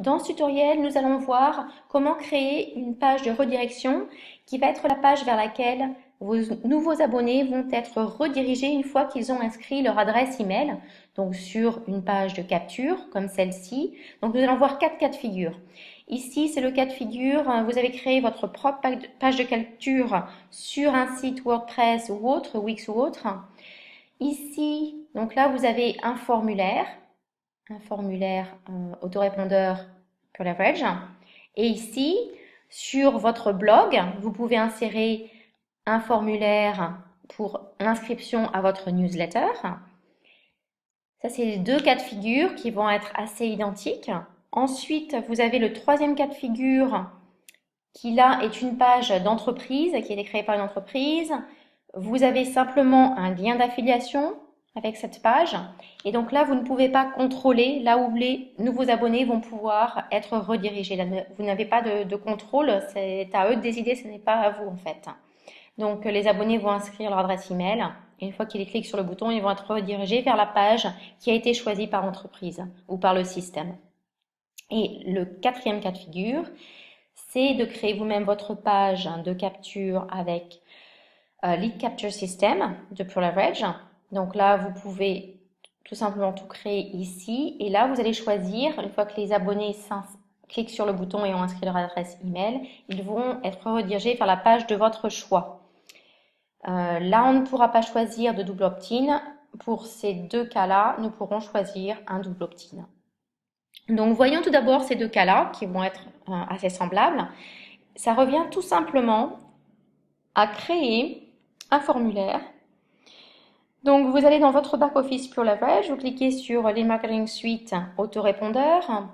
Dans ce tutoriel, nous allons voir comment créer une page de redirection qui va être la page vers laquelle vos nouveaux abonnés vont être redirigés une fois qu'ils ont inscrit leur adresse email, donc sur une page de capture comme celle-ci. Donc nous allons voir 4 cas de figure. Ici, c'est le cas de figure, vous avez créé votre propre page de capture sur un site WordPress ou autre, Wix ou autre. Ici, donc là, vous avez un formulaire autorépondeur Pure Leverage. Et ici, sur votre blog, vous pouvez insérer un formulaire pour l'inscription à votre newsletter. Ça, c'est les 2 cas de figure qui vont être assez identiques. Ensuite, vous avez le 3e cas de figure qui là est une page d'entreprise qui a été créée par une entreprise. Vous avez simplement un lien d'affiliation avec cette page. Et donc là, vous ne pouvez pas contrôler là où les nouveaux abonnés vont pouvoir être redirigés. Là, vous n'avez pas de contrôle, c'est à eux de décider, ce n'est pas à vous en fait. Donc les abonnés vont inscrire leur adresse email. Et une fois qu'ils cliquent sur le bouton, ils vont être redirigés vers la page qui a été choisie par l'entreprise ou par le système. Et le 4e cas de figure, c'est de créer vous-même votre page de capture avec Lead Capture System de Pure Leverage. Donc là, vous pouvez tout simplement tout créer ici. Et là, vous allez choisir, une fois que les abonnés cliquent sur le bouton et ont inscrit leur adresse email, ils vont être redirigés vers la page de votre choix. Là, on ne pourra pas choisir de double opt-in. Pour ces 2 cas-là, nous pourrons choisir un double opt-in. Donc, voyons tout d'abord ces 2 cas-là qui vont être assez semblables. Ça revient tout simplement à créer un formulaire. Donc, vous allez dans votre back-office Pure Leverage, vous cliquez sur les Marketing Suite autorépondeur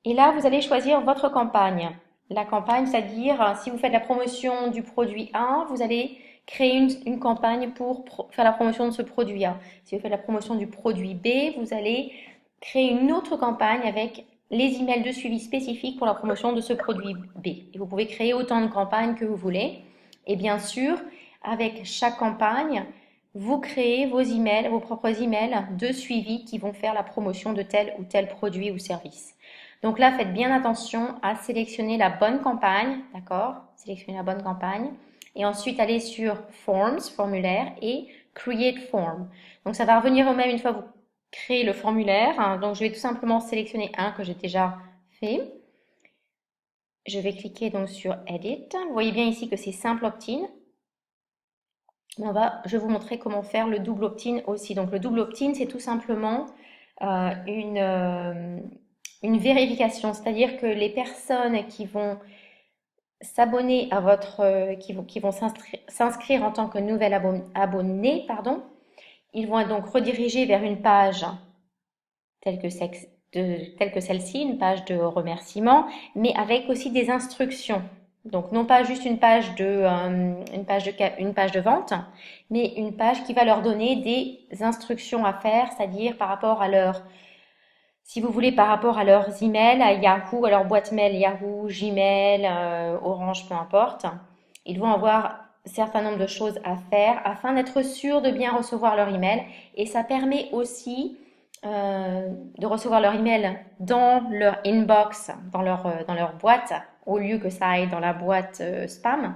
et là, vous allez choisir votre campagne. La campagne, c'est-à-dire si vous faites la promotion du produit A, vous allez créer une campagne pour faire la promotion de ce produit A. Si vous faites la promotion du produit B, vous allez créer une autre campagne avec les emails de suivi spécifiques pour la promotion de ce produit B. Et vous pouvez créer autant de campagnes que vous voulez. Et bien sûr, avec chaque campagne, vous créez vos emails, vos propres emails de suivi qui vont faire la promotion de tel ou tel produit ou service. Donc là, faites bien attention à sélectionner la bonne campagne, d'accord? Sélectionnez la bonne campagne. Et ensuite, allez sur Forms, formulaire, et Create Form. Donc ça va revenir au même une fois que vous créez le formulaire. Donc je vais tout simplement sélectionner un que j'ai déjà fait. Je vais cliquer donc sur Edit. Vous voyez bien ici que c'est simple opt-in. Je vais vous montrer comment faire le double opt-in aussi. Donc le double opt-in, c'est tout simplement une vérification, c'est-à-dire que les personnes qui vont s'abonner à qui vont s'inscrire en tant que nouvel abonné, pardon, ils vont être donc redirigés vers une page telle que celle-ci, une page de remerciement, mais avec aussi des instructions. Donc non pas juste une page de vente, mais une page qui va leur donner des instructions à faire, c'est-à-dire par rapport à si vous voulez, par rapport à leurs emails, à Yahoo, à leur boîte mail Yahoo, Gmail, Orange, peu importe, ils vont avoir un certain nombre de choses à faire afin d'être sûrs de bien recevoir leur email. Et ça permet aussi de recevoir leur email dans leur inbox, dans leur boîte, au lieu que ça aille dans la boîte spam.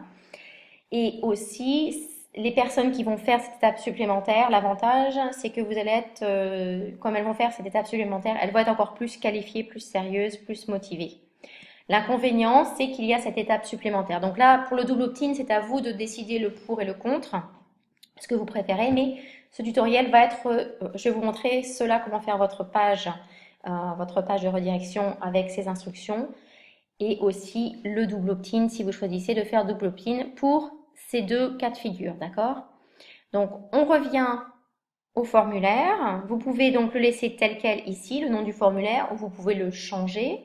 Et aussi, les personnes qui vont faire cette étape supplémentaire, l'avantage, c'est que vous allez être, comme elles vont faire cette étape supplémentaire, elles vont être encore plus qualifiées, plus sérieuses, plus motivées. L'inconvénient, c'est qu'il y a cette étape supplémentaire. Donc là, pour le double opt-in, c'est à vous de décider le pour et le contre, ce que vous préférez, mais ce tutoriel va être, je vais vous montrer comment faire votre page de redirection avec ces instructions, et aussi le double opt-in si vous choisissez de faire double opt-in pour ces 2 cas de figure, d'accord? Donc, on revient au formulaire. Vous pouvez donc le laisser tel quel ici, le nom du formulaire, ou vous pouvez le changer.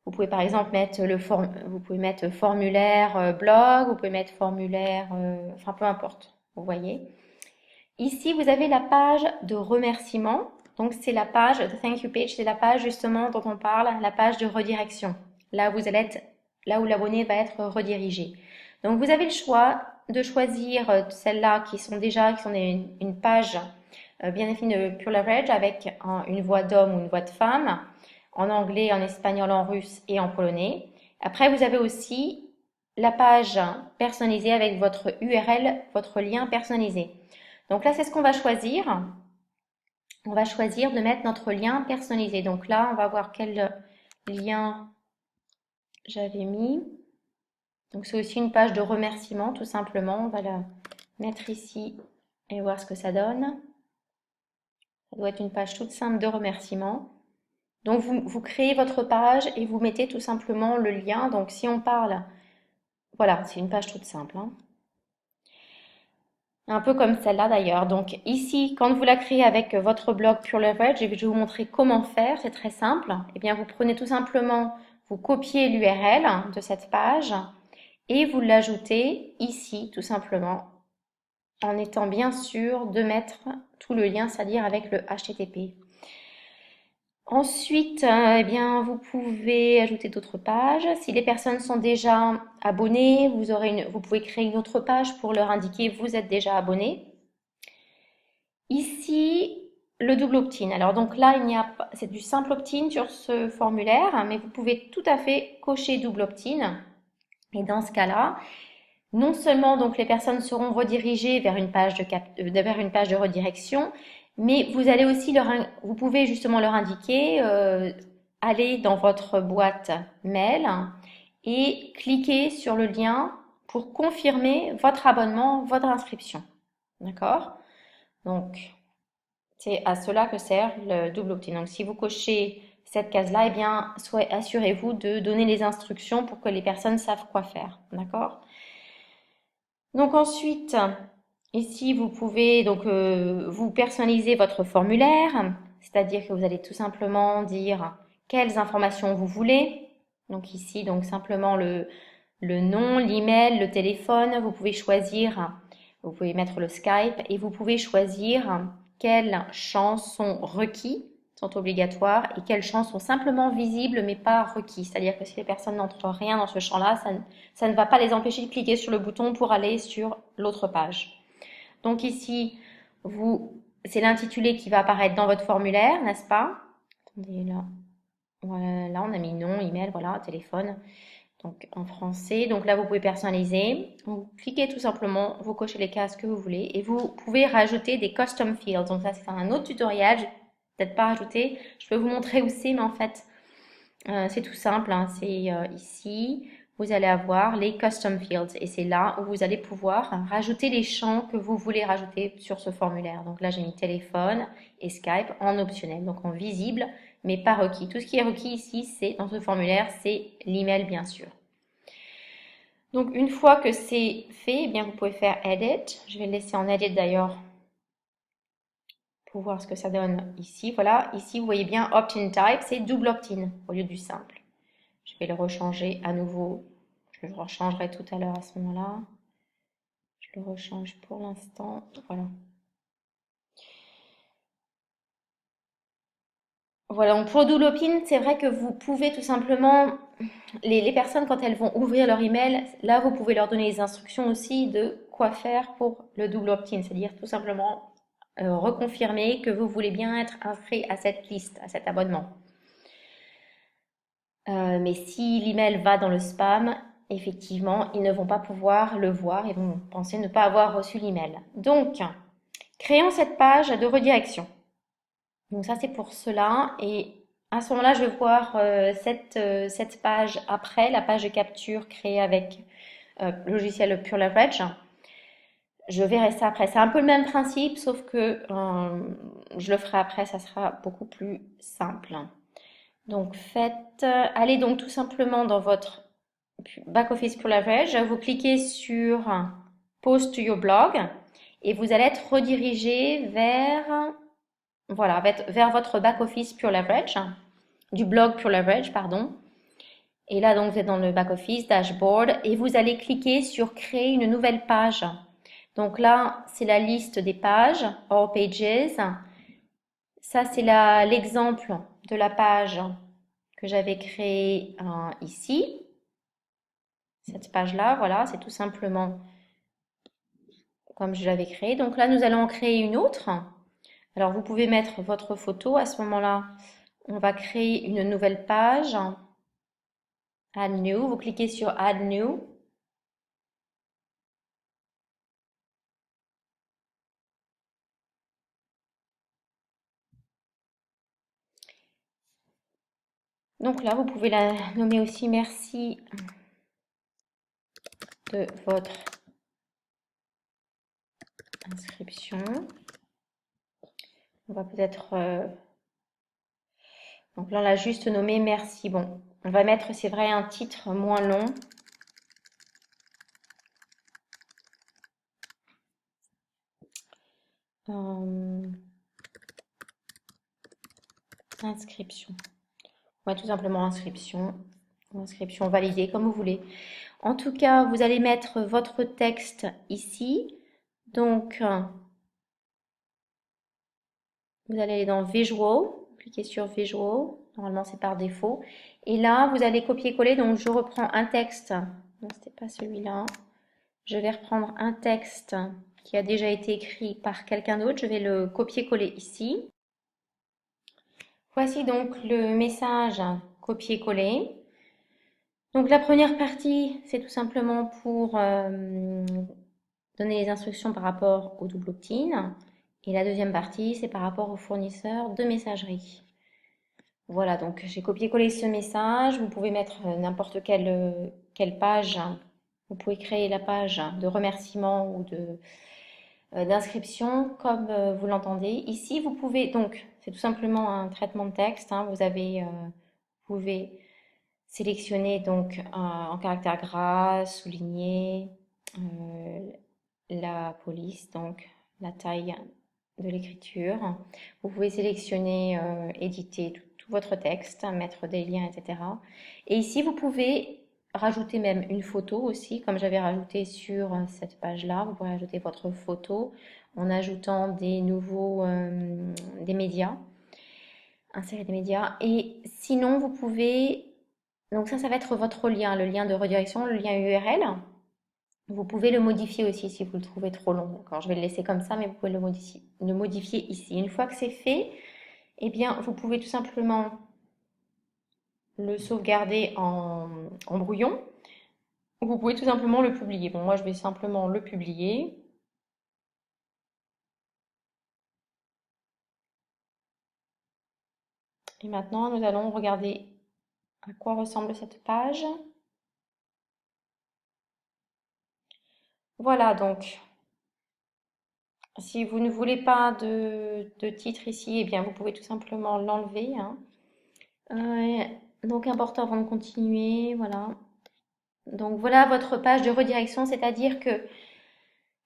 Vous pouvez par exemple mettre vous pouvez mettre formulaire blog, vous pouvez mettre formulaire, enfin peu importe, vous voyez. Ici, vous avez la page de remerciement. Donc, c'est la page, the thank you page, c'est la page justement dont on parle, la page de redirection. Là où l'abonné va être redirigé. Donc, vous avez le choix de choisir celles-là qui sont une page bien définie de Pure Leverage avec une voix d'homme ou une voix de femme. en anglais, en espagnol, en russe et en polonais. Après, vous avez aussi la page personnalisée avec votre URL, votre lien personnalisé. Donc là, c'est ce qu'on va choisir. On va choisir de mettre notre lien personnalisé. Donc là, on va voir quel lien j'avais mis. Donc c'est aussi une page de remerciement, tout simplement. On va la mettre ici et voir ce que ça donne. Ça doit être une page toute simple de remerciement. Donc vous créez votre page et vous mettez tout simplement le lien. Donc si on parle, voilà, c'est une page toute simple, hein. Un peu comme celle-là d'ailleurs. Donc ici, quand vous la créez avec votre blog Pure Leverage, je vais vous montrer comment faire. C'est très simple. Eh bien, vous prenez tout simplement, vous copiez l'URL de cette page et vous l'ajoutez ici, tout simplement, en étant bien sûr de mettre tout le lien, c'est-à-dire avec le HTTP. Ensuite, eh bien, vous pouvez ajouter d'autres pages. Si les personnes sont déjà abonnées, vous pouvez créer une autre page pour leur indiquer vous êtes déjà abonné. Ici, le double opt-in. Alors donc là, c'est du simple opt-in sur ce formulaire, mais vous pouvez tout à fait cocher double opt-in. Et dans ce cas-là, non seulement donc les personnes seront redirigées vers une page vers une page de redirection, mais vous pouvez justement leur indiquer, aller dans votre boîte mail et cliquer sur le lien pour confirmer votre abonnement, votre inscription. D'accord? Donc, c'est à cela que sert le double opt-in. Donc, si vous cochez cette case-là, eh bien, assurez-vous de donner les instructions pour que les personnes savent quoi faire. D'accord? Donc ensuite, ici, vous pouvez donc vous personnaliser votre formulaire, c'est-à-dire que vous allez tout simplement dire quelles informations vous voulez. Donc ici, donc simplement le nom, l'email, le téléphone. Vous pouvez choisir, vous pouvez mettre le Skype et vous pouvez choisir quels champs sont requis, sont obligatoires et quels champs sont simplement visibles mais pas requis. C'est-à-dire que si les personnes n'entrent rien dans ce champ-là, ça ne va pas les empêcher de cliquer sur le bouton pour aller sur l'autre page. Donc ici, c'est l'intitulé qui va apparaître dans votre formulaire, n'est-ce pas? Attendez, là. Voilà, là, on a mis nom, email, voilà, téléphone. Donc en français. Donc là, vous pouvez personnaliser. Vous cliquez tout simplement, vous cochez les cases que vous voulez et vous pouvez rajouter des custom fields. Donc ça, c'est un autre tutoriel. Je vais peut-être pas rajouter. Je peux vous montrer où c'est, mais en fait, c'est tout simple, hein. C'est ici. Vous allez avoir les custom fields et c'est là où vous allez pouvoir rajouter les champs que vous voulez rajouter sur ce formulaire. Donc là, j'ai mis téléphone et Skype en optionnel, donc en visible, mais pas requis. Tout ce qui est requis ici, c'est dans ce formulaire, c'est l'email bien sûr. Donc une fois que c'est fait, eh bien vous pouvez faire Edit. Je vais le laisser en Edit d'ailleurs pour voir ce que ça donne ici. Voilà, ici vous voyez bien Opt-in Type, c'est double opt-in au lieu du simple. Je vais le rechanger à nouveau. Je le rechangerai tout à l'heure à ce moment-là. Je le rechange pour l'instant. Voilà. Voilà, donc pour le double opt-in, c'est vrai que vous pouvez tout simplement, les personnes quand elles vont ouvrir leur email, là vous pouvez leur donner les instructions aussi de quoi faire pour le double opt-in, c'est-à-dire tout simplement reconfirmer que vous voulez bien être inscrit à cette liste, à cet abonnement. Mais si l'email va dans le spam, effectivement, ils ne vont pas pouvoir le voir, ils vont penser ne pas avoir reçu l'email. Donc, créons cette page de redirection. Donc ça, c'est pour cela. Et à ce moment-là, je vais voir cette page après, la page de capture créée avec le logiciel Pure Leverage. Je verrai ça après. C'est un peu le même principe, sauf que je le ferai après, ça sera beaucoup plus simple. Donc allez donc tout simplement dans votre back-office Pure Leverage, vous cliquez sur Post to your blog et vous allez être redirigé voilà, vers votre back-office Pure Leverage, du blog Pure Leverage, pardon. Et là, donc, vous êtes dans le back-office, dashboard, et vous allez cliquer sur créer une nouvelle page. Donc là, c'est la liste des pages, All Pages. Ça, c'est l'exemple de la page que j'avais créée ici. Cette page-là, voilà, c'est tout simplement comme je l'avais créée. Donc là, nous allons en créer une autre. Alors, vous pouvez mettre votre photo à ce moment-là On va créer une nouvelle page. Add new. Vous cliquez sur Add new. Donc là, vous pouvez la nommer aussi merci de votre inscription. On va peut-être... donc là, on l'a juste nommé merci. Bon, on va mettre, c'est vrai, un titre moins long. Inscription. Ouais, tout simplement inscription. Ou inscription validée, comme vous voulez. En tout cas, vous allez mettre votre texte ici. Donc, vous allez aller dans Visual, cliquez sur Visual. Normalement, c'est par défaut. Et là, vous allez copier-coller. Donc, je reprends un texte. Non, c'était pas celui-là. Je vais reprendre un texte qui a déjà été écrit par quelqu'un d'autre. Je vais le copier-coller ici. Voici donc le message copier-coller. Donc la première partie, c'est tout simplement pour donner les instructions par rapport au double opt-in. Et la deuxième partie, c'est par rapport au fournisseur de messagerie. Voilà, donc j'ai copié-collé ce message. Vous pouvez mettre n'importe quelle page. Vous pouvez créer la page de remerciement ou d'inscription comme vous l'entendez. Ici, vous pouvez, donc, c'est tout simplement un traitement de texte. Hein. Vous pouvez sélectionner donc en caractère gras, souligner la police, donc la taille de l'écriture. Vous pouvez sélectionner, éditer tout votre texte, mettre des liens, etc. Et ici, vous pouvez rajouter même une photo aussi, comme j'avais rajouté sur cette page-là. Vous pouvez rajouter votre photo en ajoutant des médias, insérer des médias. Et sinon, vous pouvez, donc ça va être votre lien, le lien de redirection, le lien URL. Vous pouvez le modifier aussi si vous le trouvez trop long. D'accord, je vais le laisser comme ça, mais vous pouvez le modifier ici. Une fois que c'est fait, eh bien, vous pouvez tout simplement le sauvegarder en brouillon. Ou vous pouvez tout simplement le publier. Bon, moi, je vais simplement le publier. Et maintenant, nous allons regarder à quoi ressemble cette page. Voilà, donc, si vous ne voulez pas de titre ici, eh bien, vous pouvez tout simplement l'enlever. Hein. Donc, important avant de continuer, voilà. Donc, voilà votre page de redirection, c'est-à-dire que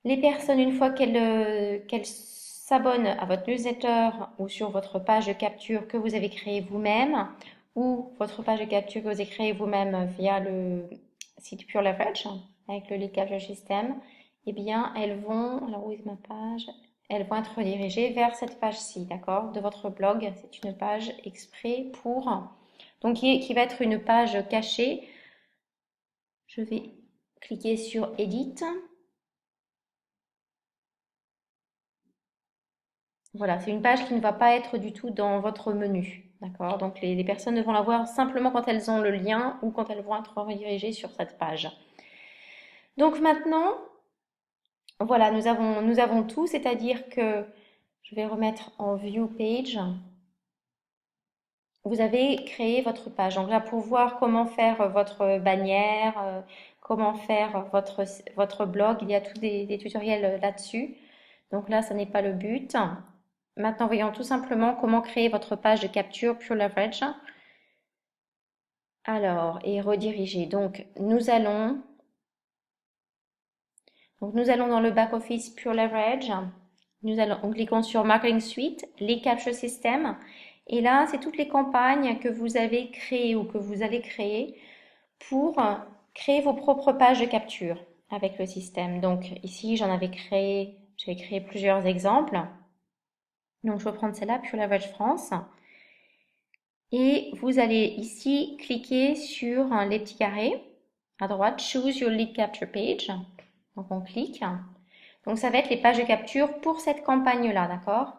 les personnes, une fois qu'elles s'abonnent à votre newsletter ou sur votre page de capture que vous avez créée vous-même, ou votre page de capture que vous avez créée vous-même via le site Pure Leverage, avec le lead capture system, eh bien, elles vont, alors où est ma page? Elles vont être redirigées vers cette page-ci, d'accord, de votre blog. C'est une page exprès pour, donc qui va être une page cachée. Je vais cliquer sur Edit. Voilà, c'est une page qui ne va pas être du tout dans votre menu. D'accord? Donc les personnes ne vont la voir simplement quand elles ont le lien ou quand elles vont être redirigées sur cette page. Donc maintenant, voilà, nous avons tout, c'est-à-dire que je vais remettre en View Page. Vous avez créé votre page. Donc là, pour voir comment faire votre bannière, comment faire votre blog, il y a tous des tutoriels là-dessus. Donc là, ce n'est pas le but. Maintenant, voyons tout simplement comment créer votre page de capture Pure Leverage. Alors, et rediriger. Donc, nous allons dans le back-office Pure Leverage. En cliquant sur Marketing Suite, les Capture System. Et là, c'est toutes les campagnes que vous avez créées ou que vous allez créer pour créer vos propres pages de capture avec le système. Donc, ici, j'avais créé plusieurs exemples. Donc, je vais prendre celle-là, Pure Leverage France. Et vous allez ici cliquer sur les petits carrés à droite, Choose your lead capture page. Donc on clique. Donc ça va être les pages de capture pour cette campagne-là, d'accord?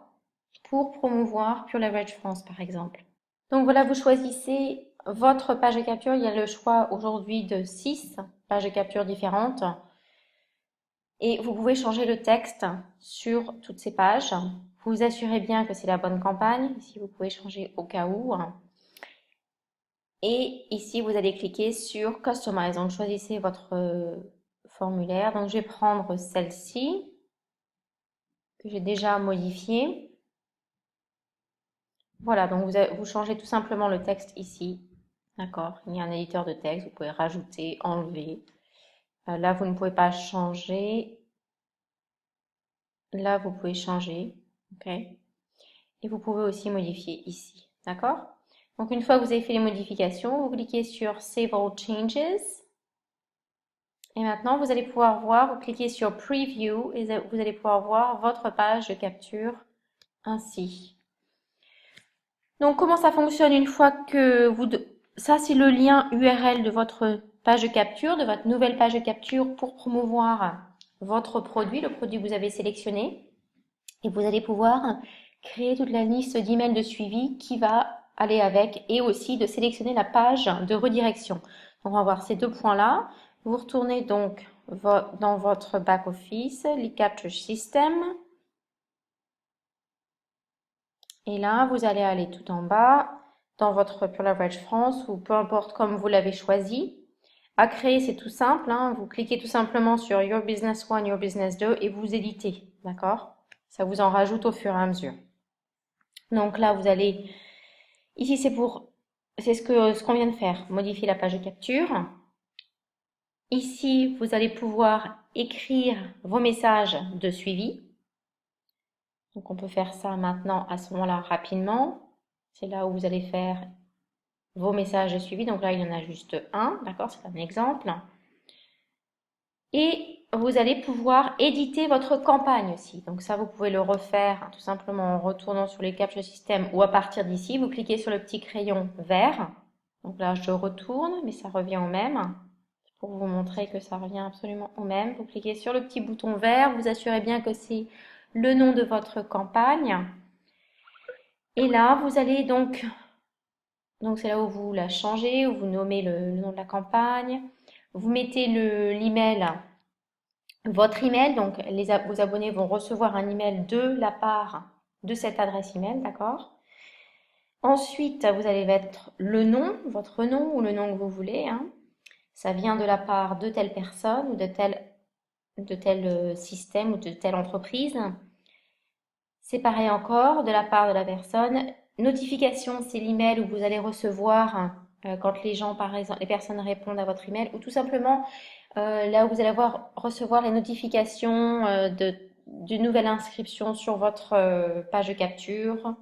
Pour promouvoir Pure Leverage France par exemple. Donc voilà, vous choisissez votre page de capture. Il y a le choix aujourd'hui de 6 pages de capture différentes. Et vous pouvez changer le texte sur toutes ces pages. Vous vous assurez bien que c'est la bonne campagne. Ici, vous pouvez changer au cas où. Et ici, vous allez cliquer sur Customize. Donc, choisissez votre formulaire. Donc, je vais prendre celle-ci que j'ai déjà modifiée. Voilà, donc vous changez tout simplement le texte ici. D'accord? Il y a un éditeur de texte. Vous pouvez rajouter, enlever. Là, vous ne pouvez pas changer. Là, vous pouvez changer. OK? Et vous pouvez aussi modifier ici. D'accord? Donc, une fois que vous avez fait les modifications, vous cliquez sur Save All Changes. Et maintenant, vous allez pouvoir voir, vous cliquez sur Preview et vous allez pouvoir voir votre page de capture ainsi. Donc, comment ça fonctionne une fois que vous... Ça, c'est le lien URL de votre page de capture, de votre nouvelle page de capture pour promouvoir votre produit, le produit que vous avez sélectionné. Et vous allez pouvoir créer toute la liste d'emails de suivi qui va aller avec et aussi de sélectionner la page de redirection. Donc, on va voir ces deux points-là. Vous retournez donc dans votre back-office, les Capture System. Et là, vous allez aller tout en bas dans votre Pure Leverage France ou peu importe comme vous l'avez choisi. À créer, c'est tout simple. Hein. Vous cliquez tout simplement sur Your Business 1, Your Business 2 et vous éditez. D'accord? Ça vous en rajoute au fur et à mesure. Donc là, vous allez... Ici, c'est ce qu'on vient de faire. Modifier la page de capture. Ici, vous allez pouvoir écrire vos messages de suivi. Donc, on peut faire ça maintenant à ce moment-là rapidement. C'est là où vous allez faire vos messages de suivi. Donc là, il y en a juste un. D'accord? C'est un exemple. Et vous allez pouvoir éditer votre campagne aussi. Donc ça, vous pouvez le refaire tout simplement en retournant sur les Capture System ou à partir d'ici. Vous cliquez sur le petit crayon vert. Donc là, je retourne, mais ça revient au même. Pour vous montrer que ça revient absolument au même. Vous cliquez sur le petit bouton vert. Vous assurez bien que c'est le nom de votre campagne. Et là, vous allez donc c'est là où vous la changez, où vous nommez le nom de la campagne. Vous mettez l'email. Votre email, donc vos abonnés vont recevoir un email de la part de cette adresse email, d'accord? Ensuite, vous allez mettre le nom, votre nom ou le nom que vous voulez. Hein. Ça vient de la part de telle personne ou de tel système ou de telle entreprise. C'est pareil encore, de la part de la personne. Notification, c'est l'email où vous allez recevoir quand les gens, par exemple, les personnes répondent à votre email ou tout simplement là où vous allez recevoir les notifications d'une nouvelle inscription sur votre page de capture.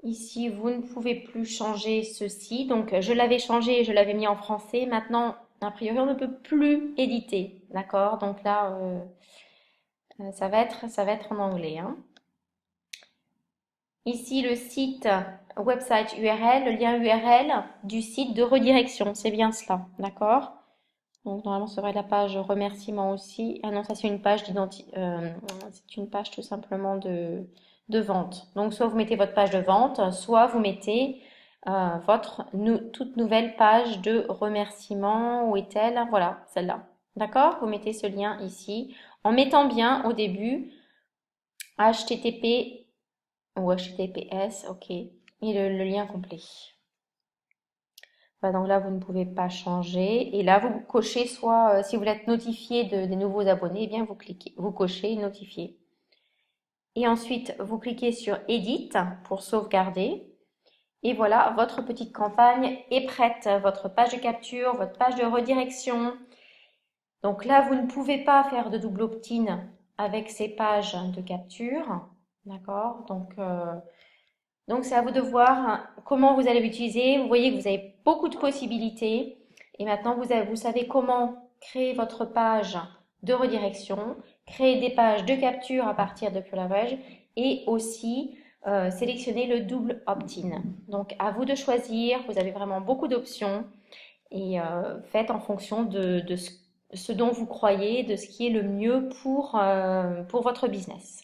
Ici, vous ne pouvez plus changer ceci. Donc, je l'avais changé et je l'avais mis en français. Maintenant, a priori, on ne peut plus éditer. D'accord? Donc là, ça va être en anglais. Hein. Ici, le site website URL, le lien URL du site de redirection. C'est bien cela. D'accord? Donc normalement, ça va être la page remerciement aussi. Ah non, ça c'est une page c'est une page tout simplement de vente. Donc soit vous mettez votre page de vente, soit vous mettez votre toute nouvelle page de remerciement. Où est-elle? Voilà, celle-là. D'accord? Vous mettez ce lien ici en mettant bien au début HTTP ou HTTPS, ok, et le lien complet. Voilà, donc là, vous ne pouvez pas changer. Et là, vous cochez soit, si vous voulez être notifié des nouveaux abonnés, eh bien vous cochez notifier. Et ensuite, vous cliquez sur Edit pour sauvegarder. Et voilà, votre petite campagne est prête. Votre page de capture, votre page de redirection. Donc là, vous ne pouvez pas faire de double opt-in avec ces pages de capture. D'accord? Donc c'est à vous de voir comment vous allez l'utiliser. Vous voyez que vous avez beaucoup de possibilités. Et maintenant, vous savez comment créer votre page de redirection, créer des pages de capture à partir de Pure Leverage et aussi sélectionner le double opt-in. Donc à vous de choisir. Vous avez vraiment beaucoup d'options et faites en fonction de ce dont vous croyez, de ce qui est le mieux pour votre business.